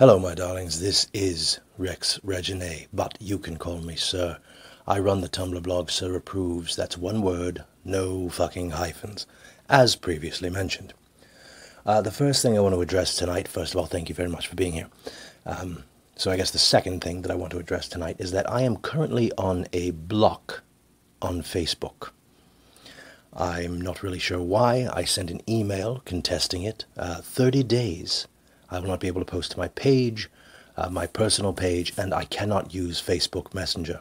Hello, my darlings. This is Rex Regine, but you can call me Sir. I run the Tumblr blog Sir Approves. That's one word, no fucking hyphens, as previously mentioned. The first thing I want to address tonight, first of all, thank you very much for being here. So I guess the second thing that I want to address tonight is that I am currently on a block on Facebook. I'm not really sure why. I sent an email contesting it. 30 days. I will not be able to post to my page, my personal page, and I cannot use Facebook Messenger.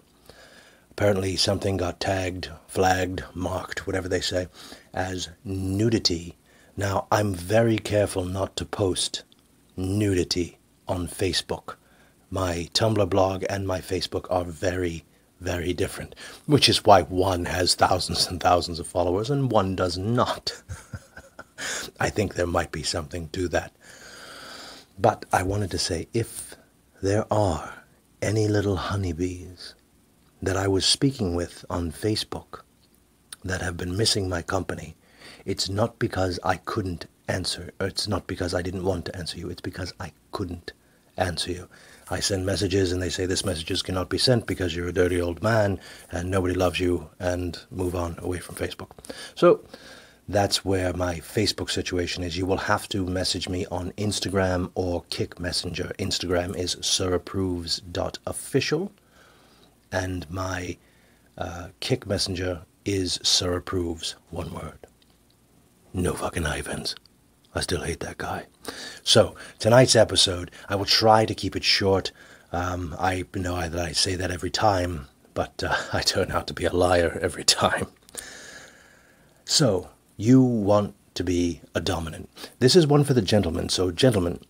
Apparently something got tagged, flagged, marked, whatever they say, as nudity. Now, I'm very careful not to post nudity on Facebook. My Tumblr blog and my Facebook are very, very different, which is why one has thousands and thousands of followers and one does not. I think there might be something to that. But I wanted to say, if there are any little honeybees that I was speaking with on Facebook that have been missing my company, it's not because I couldn't answer, or it's not because I didn't want to answer you, it's because I couldn't answer you. I send messages and they say this messages cannot be sent because you're a dirty old man and nobody loves you, and move on away from Facebook. So that's where my Facebook situation is. You will have to message me on Instagram or Kick Messenger. Instagram is sirapproves.official, and my Kick Messenger is sirapproves, one word. No fucking hyphens. I still hate that guy. So, tonight's episode, I will try to keep it short. I know that I say that every time, but I turn out to be a liar every time. So, you want to be a dominant. This is one for the gentlemen. So gentlemen,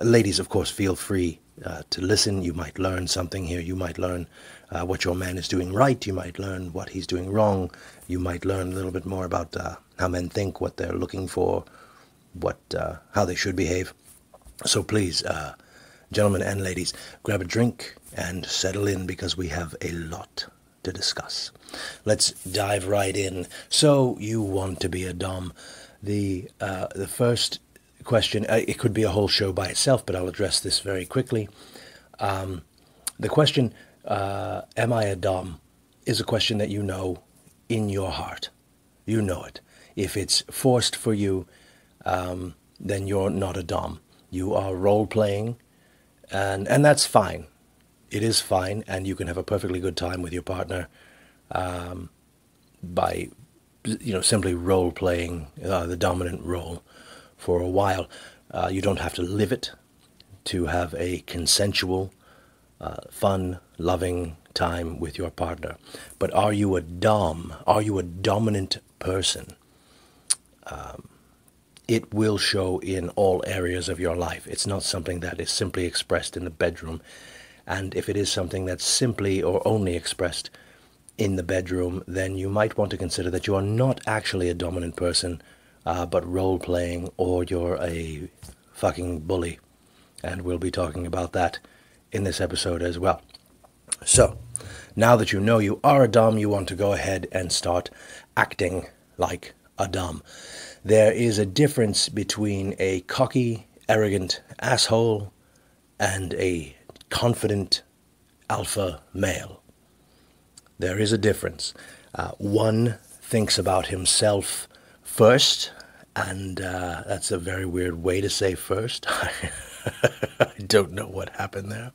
ladies, of course, feel free to listen. You might learn something here. You might learn what your man is doing right. You might learn what he's doing wrong. You might learn a little bit more about how men think, what they're looking for, how they should behave. So please, gentlemen and ladies, grab a drink and settle in, because we have a lot to discuss. Let's dive right in. So you want to be a dom. The first question, it could be a whole show by itself, but I'll address this very quickly. The question, am I a dom, is a question that you know in your heart. You know it. If it's forced for you, then you're not a dom. You are role-playing, and that's fine. It is fine, and you can have a perfectly good time with your partner by, simply role-playing the dominant role for a while. You don't have to live it to have a consensual, fun, loving time with your partner. But are you a dom? Are you a dominant person? It will show in all areas of your life. It's not something that is simply expressed in the bedroom. And if it is something that's simply or only expressed in the bedroom, then you might want to consider that you are not actually a dominant person, but role-playing, or you're a fucking bully. And we'll be talking about that in this episode as well. So, now that you know you are a dom, you want to go ahead and start acting like a dom. There is a difference between a cocky, arrogant asshole and a confident alpha male. There is a difference. One thinks about himself first, and that's a very weird way to say first. I don't know what happened there.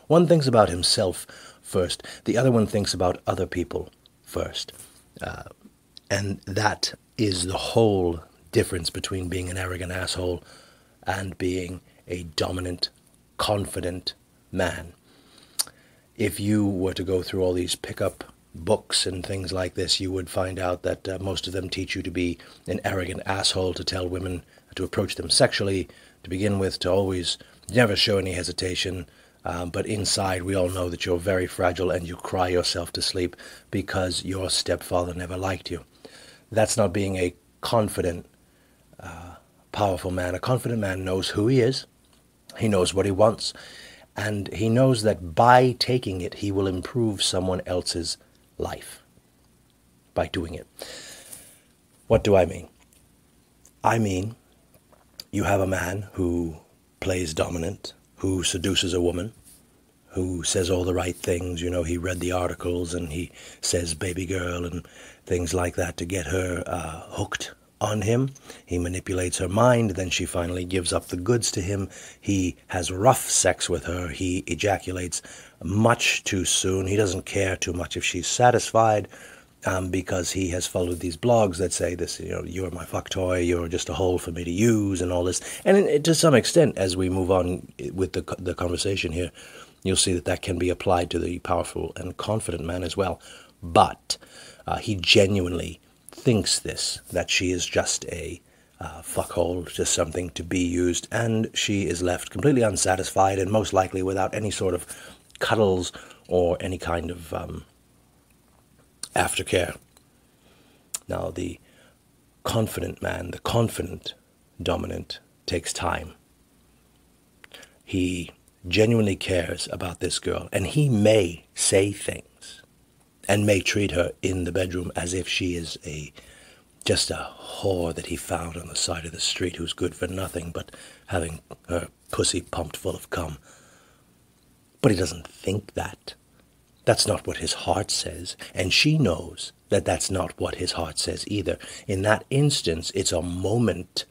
One thinks about himself first. The other one thinks about other people first. And that is the whole difference between being an arrogant asshole and being a dominant, confident man. If you were to go through all these pickup books and things like this, you would find out that most of them teach you to be an arrogant asshole, to tell women to approach them sexually, to begin with, to always never show any hesitation. But inside, we all know that you're very fragile and you cry yourself to sleep because your stepfather never liked you. That's not being a confident, powerful man. A confident man knows who he is. He knows what he wants. And he knows that by taking it, he will improve someone else's life by doing it. What do I mean? I mean, you have a man who plays dominant, who seduces a woman, who says all the right things. You know, he read the articles and he says baby girl and things like that to get her hooked on him. He manipulates her mind, then she finally gives up the goods to him. He has rough sex with her. He ejaculates much too soon. He doesn't care too much if she's satisfied, because he has followed these blogs that say this, you know, you're my fuck toy, you're just a hole for me to use, and all this. And to some extent, as we move on with the conversation here, you'll see that that can be applied to the powerful and confident man as well. But he genuinely thinks this, that she is just a fuckhole, just something to be used, and she is left completely unsatisfied and most likely without any sort of cuddles or any kind of aftercare. Now, the confident man, the confident dominant, takes time. He genuinely cares about this girl, and he may say things and may treat her in the bedroom as if she is just a whore that he found on the side of the street who's good for nothing but having her pussy pumped full of cum. But he doesn't think that. That's not what his heart says, and she knows that that's not what his heart says either. In that instance, it's a moment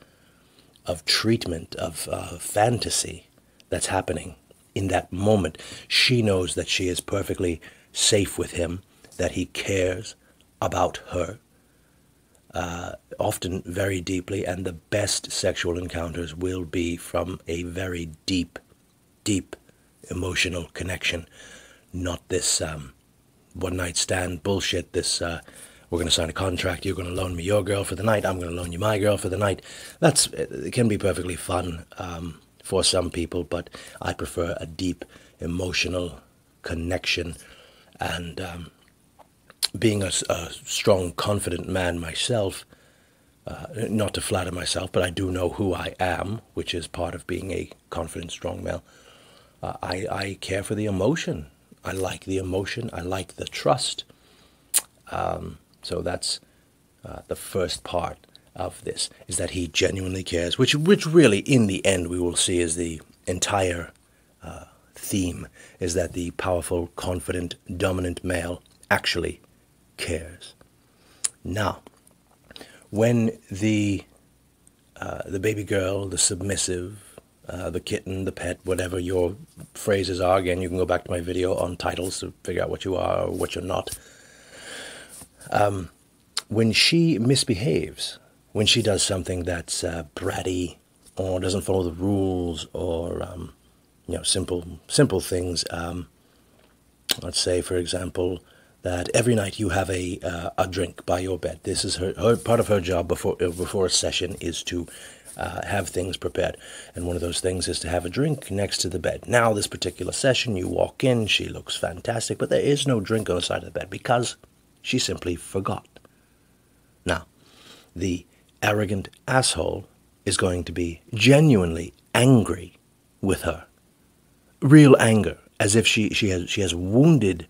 of treatment, of fantasy that's happening in that moment. She knows that she is perfectly safe with him, that he cares about her, often very deeply, and the best sexual encounters will be from a very deep, deep emotional connection. Not this one-night stand bullshit, this we're going to sign a contract, you're going to loan me your girl for the night, I'm going to loan you my girl for the night. It can be perfectly fun for some people, but I prefer a deep emotional connection. And being a strong, confident man myself, not to flatter myself, but I do know who I am, which is part of being a confident, strong male. I care for the emotion. I like the emotion. I like the trust. So that's the first part of this, is that he genuinely cares, which really, in the end, we will see is the entire theme, is that the powerful, confident, dominant male actually cares. Now, when the baby girl, the submissive, the kitten, the pet, whatever your phrases are, again, you can go back to my video on titles to figure out what you are or what you're not. When she misbehaves, when she does something that's bratty or doesn't follow the rules, or simple things. Let's say, for example, that every night you have a drink by your bed. This is her part of her job before a session is to have things prepared. And one of those things is to have a drink next to the bed. Now, this particular session, you walk in, she looks fantastic, but there is no drink on the side of the bed because she simply forgot. Now, the arrogant asshole is going to be genuinely angry with her. Real anger, as if she has wounded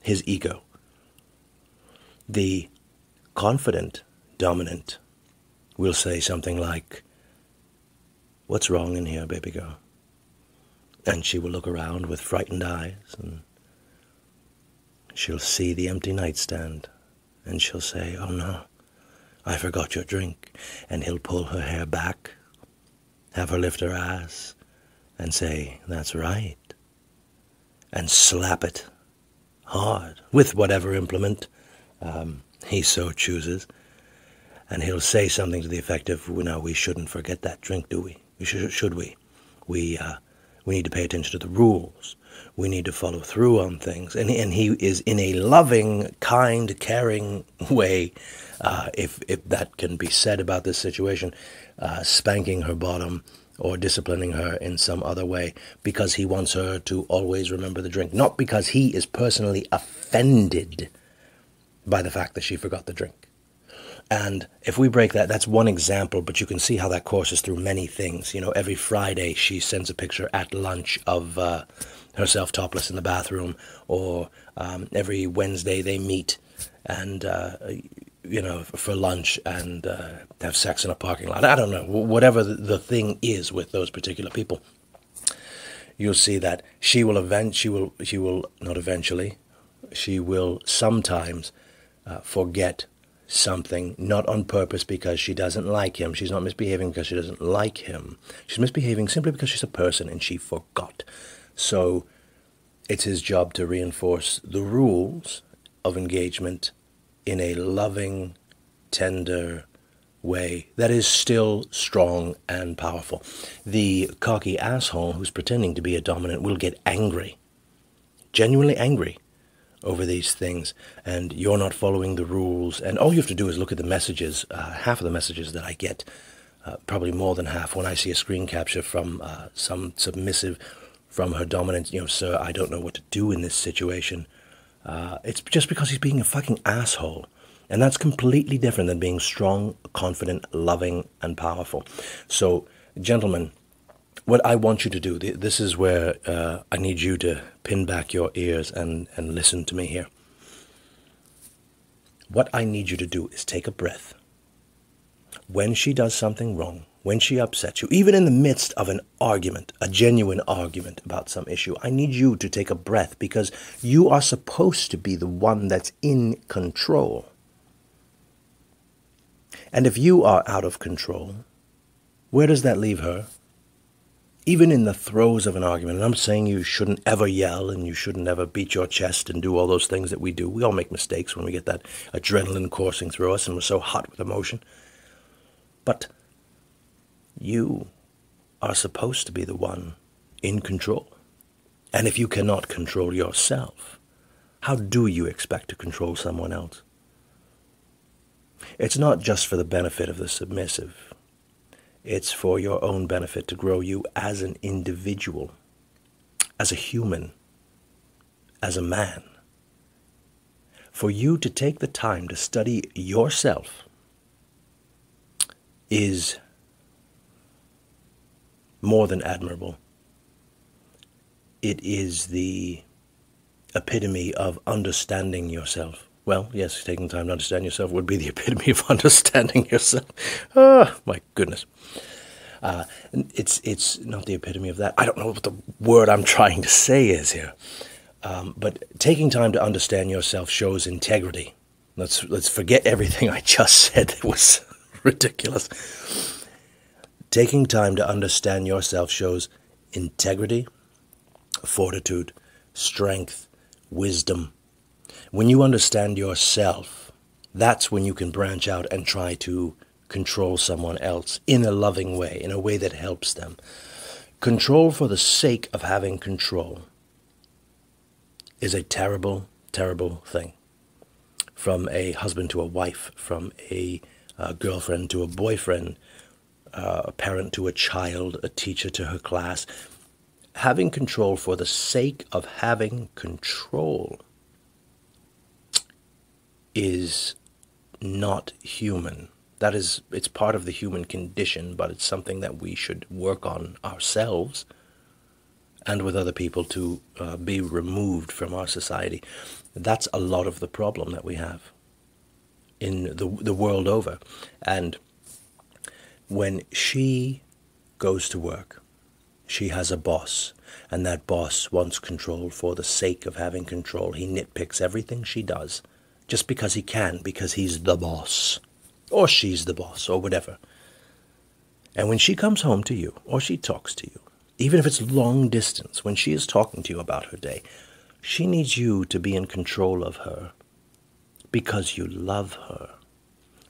his ego. The confident dominant will say something like, "What's wrong in here, baby girl?" And she will look around with frightened eyes, and she'll see the empty nightstand, and she'll say, "Oh no, I forgot your drink." And he'll pull her hair back, have her lift her ass, and say, "That's right," and slap it hard with whatever implement he so chooses. And he'll say something to the effect of, "No, we shouldn't forget that drink, do we? Should we? We need to pay attention to the rules. We need to follow through on things." And he is, in a loving, kind, caring way, if that can be said about this situation, spanking her bottom or disciplining her in some other way, because he wants her to always remember the drink. Not because he is personally offended by the fact that she forgot the drink. And if we break that, that's one example, but you can see how that courses through many things. You know, every Friday she sends a picture at lunch of herself topless in the bathroom, or every Wednesday they meet and, for lunch and have sex in a parking lot. I don't know, whatever the thing is with those particular people. you'll see that she will sometimes forget something, not on purpose because she doesn't like him. She's not misbehaving because she doesn't like him. She's misbehaving simply because she's a person and she forgot. So it's his job to reinforce the rules of engagement in a loving, tender way that is still strong and powerful. The cocky asshole who's pretending to be a dominant will get angry, genuinely angry over these things, and you're not following the rules. And all you have to do is look at the messages. Half of the messages that I get, probably more than half, when I see a screen capture from some submissive from her dominant, sir, I don't know what to do in this situation. It's just because he's being a fucking asshole. And that's completely different than being strong, confident, loving, and powerful. So, gentlemen, what I want you to do, this is where I need you to pin back your ears and listen to me here. What I need you to do is take a breath. When she does something wrong, when she upsets you, even in the midst of an argument, a genuine argument about some issue, I need you to take a breath, because you are supposed to be the one that's in control. And if you are out of control, where does that leave her? Even in the throes of an argument, and I'm saying you shouldn't ever yell and you shouldn't ever beat your chest and do all those things that we do. We all make mistakes when we get that adrenaline coursing through us and we're so hot with emotion. But you are supposed to be the one in control. And if you cannot control yourself, how do you expect to control someone else? It's not just for the benefit of the submissive. It's for your own benefit, to grow you as an individual, as a human, as a man. For you to take the time to study yourself is more than admirable. It is the epitome of understanding yourself. Well, yes, taking time to understand yourself would be the epitome of understanding yourself. Oh, my goodness. It's not the epitome of that. I don't know what the word I'm trying to say is here. But taking time to understand yourself shows integrity. Let's forget everything I just said. It was ridiculous. Taking time to understand yourself shows integrity, fortitude, strength, wisdom. When you understand yourself, that's when you can branch out and try to control someone else in a loving way, in a way that helps them. Control for the sake of having control is a terrible, terrible thing. From a husband to a wife, from a girlfriend to a boyfriend, a parent to a child, a teacher to her class. Having control for the sake of having control is not human. It's part of the human condition, but it's something that we should work on ourselves and with other people to be removed from our society. That's a lot of the problem that we have in the world over. And when she goes to work, she has a boss, and that boss wants control for the sake of having control. He nitpicks everything she does just because he can, because he's the boss, or she's the boss, or whatever. And when she comes home to you, or she talks to you, even if it's long distance, when she is talking to you about her day, she needs you to be in control of her because you love her,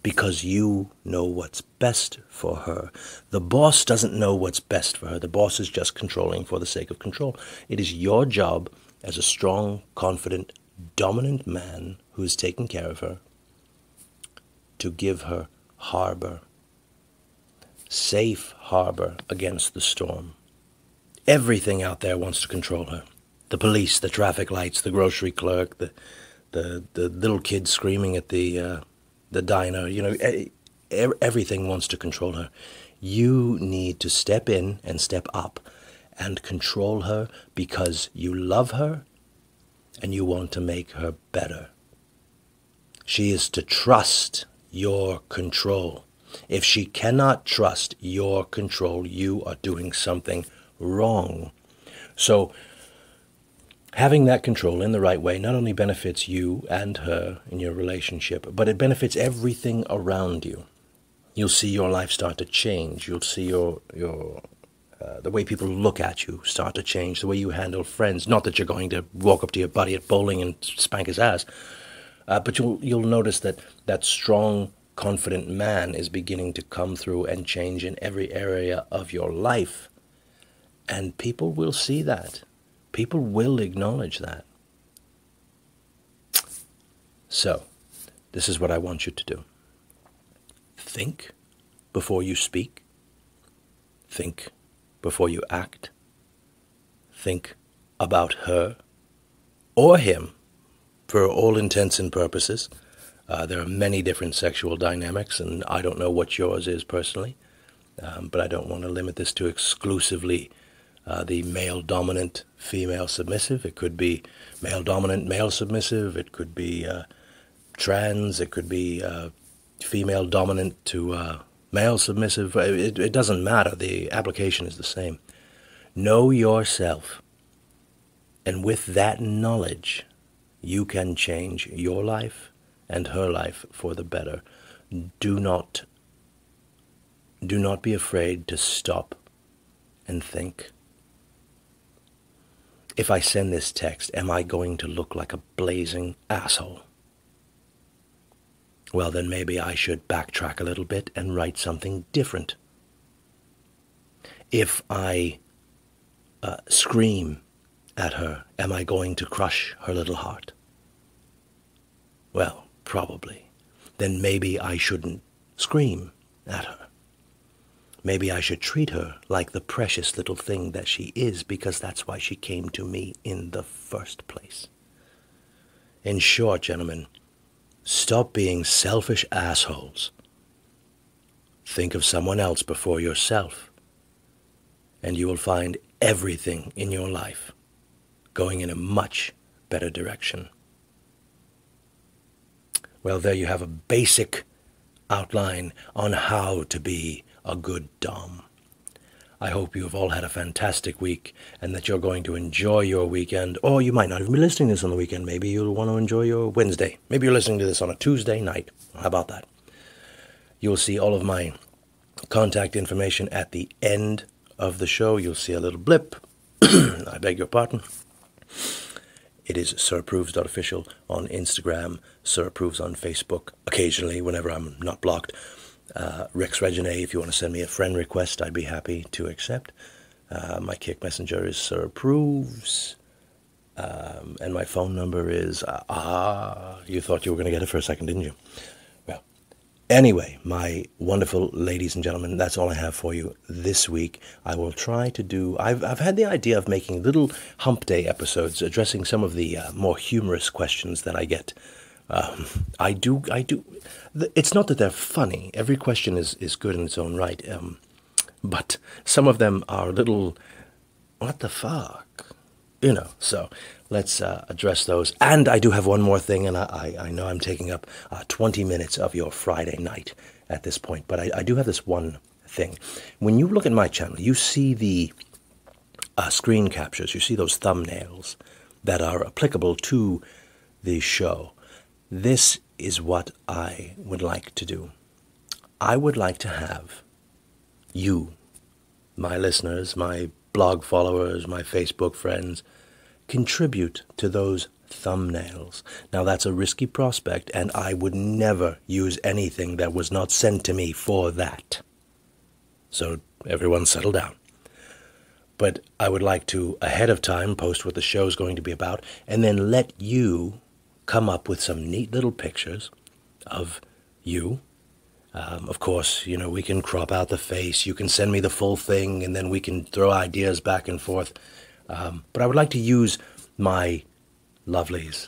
because you know what's best for her. The boss doesn't know what's best for her. The boss is just controlling for the sake of control. It is your job as a strong, confident, dominant man who is taking care of her to give her harbor, safe harbor against the storm. Everything out there wants to control her. The police, the traffic lights, the grocery clerk, the little kid screaming at the diner, everything wants to control her. You need to step in and step up and control her because you love her and you want to make her better. She is to trust your control. If she cannot trust your control, you are doing something wrong. So having that control in the right way not only benefits you and her in your relationship, but it benefits everything around you. You'll see your life start to change. You'll see the way people look at you start to change, the way you handle friends. Not that you're going to walk up to your buddy at bowling and spank his ass, but you'll notice that that strong, confident man is beginning to come through and change in every area of your life. And people will see that. People will acknowledge that. So, this is what I want you to do. Think before you speak. Think before you act. Think about her or him for all intents and purposes. There are many different sexual dynamics, and I don't know what yours is personally, but I don't want to limit this to exclusively the male-dominant, female-submissive. It could be male-dominant, male-submissive. It could be trans. It could be female-dominant to male-submissive. It doesn't matter. The application is the same. Know yourself. And with that knowledge, you can change your life and her life for the better. Do not be afraid to stop and think. If I send this text, am I going to look like a blazing asshole? Well, then maybe I should backtrack a little bit and write something different. If I scream at her, am I going to crush her little heart? Well, probably. Then maybe I shouldn't scream at her. Maybe I should treat her like the precious little thing that she is, because that's why she came to me in the first place. In short, gentlemen, stop being selfish assholes. Think of someone else before yourself, and you will find everything in your life going in a much better direction. Well, there you have a basic outline on how to be a good Dom. I hope you have all had a fantastic week and that you're going to enjoy your weekend. Or you might not even be listening to this on the weekend. Maybe you'll want to enjoy your Wednesday. Maybe you're listening to this on a Tuesday night. How about that? You'll see all of my contact information at the end of the show. You'll see a little blip. I beg your pardon. It is sirapproves.official on Instagram, sirapproves on Facebook, occasionally whenever I'm not blocked. Rex Regine, if you want to send me a friend request, I'd be happy to accept. My Kick Messenger is sirapproves, and my phone number is, you thought you were going to get it for a second, didn't you? Well, anyway, my wonderful ladies and gentlemen, that's all I have for you this week. I will try to do, I've had the idea of making little hump day episodes addressing some of the more humorous questions that I get. I do. It's not that they're funny. Every question is good in its own right. But some of them are a little, what the fuck? So let's address those. And I do have one more thing, and I know I'm taking up 20 minutes of your Friday night at this point, but I do have this one thing. When you look at my channel, you see the screen captures, you see those thumbnails that are applicable to the show. This is what I would like to do. I would like to have you, my listeners, my blog followers, my Facebook friends, contribute to those thumbnails. Now, that's a risky prospect, and I would never use anything that was not sent to me for that. So everyone settle down. But I would like to, ahead of time, post what the show is going to be about, and then let you come up with some neat little pictures of you. Of course, we can crop out the face. You can send me the full thing, and then we can throw ideas back and forth. But I would like to use my lovelies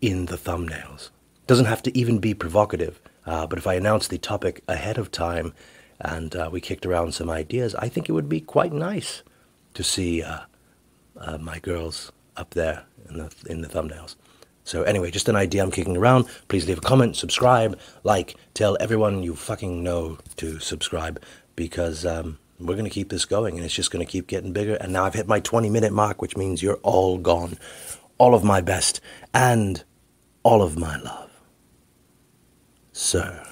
in the thumbnails. It doesn't have to even be provocative, but if I announce the topic ahead of time and we kicked around some ideas, I think it would be quite nice to see my girls up there in the thumbnails. So anyway, just an idea I'm kicking around. Please leave a comment, subscribe, like, tell everyone you fucking know to subscribe, because, we're going to keep this going, and it's just going to keep getting bigger. And now I've hit my 20-minute mark, which means you're all gone. All of my best and all of my love, sir.